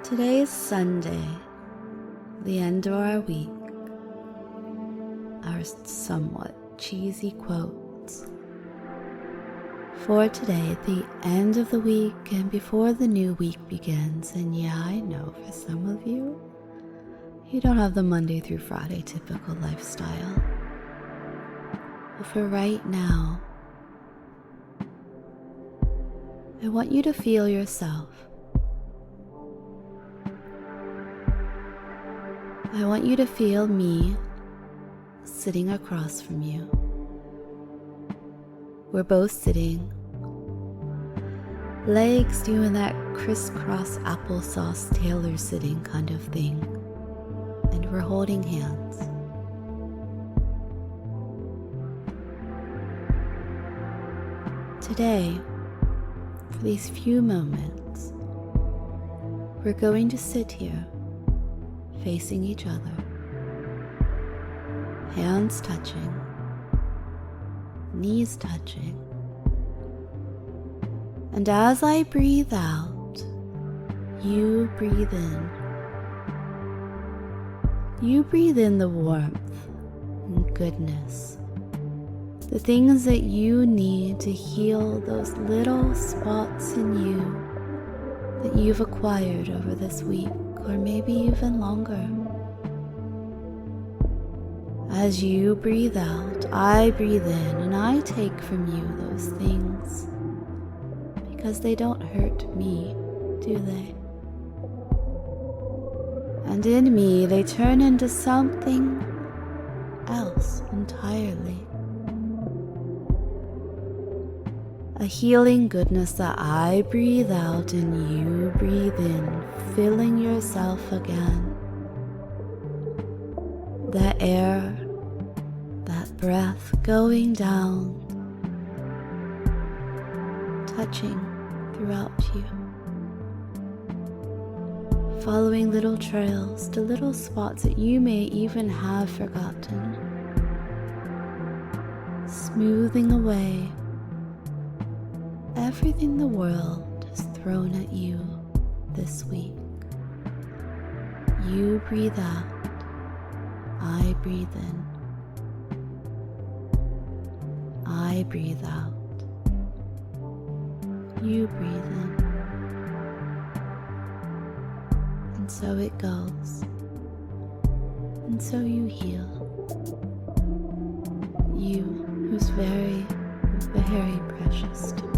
Today is Sunday, the end of our week. Our somewhat cheesy quotes. For today, the end of the week and before the new week begins. And yeah, I know for some of you, you don't have the Monday through Friday typical lifestyle. But for right now, I want you to feel yourself. I want you to feel me sitting across from you. We're both sitting, legs doing that crisscross applesauce tailor sitting kind of thing, and we're holding hands. Today, for these few moments, we're going to sit here facing each other, hands touching, knees touching, and as I breathe out, you breathe in. You breathe in the warmth and goodness, the things that you need to heal those little spots in you that you've acquired over this week, or maybe even longer. As you breathe out, I breathe in, and I take from you those things, because they don't hurt me, do they? And in me, they turn into something else entirely. A healing goodness that I breathe out and you breathe in, filling yourself again. That air, that breath going down, touching throughout you. Following little trails to little spots that you may even have forgotten. Smoothing away everything the world has thrown at you this week. You breathe out, I breathe in. I breathe out, you breathe in. And so it goes, and so you heal. You who's very, very precious to me.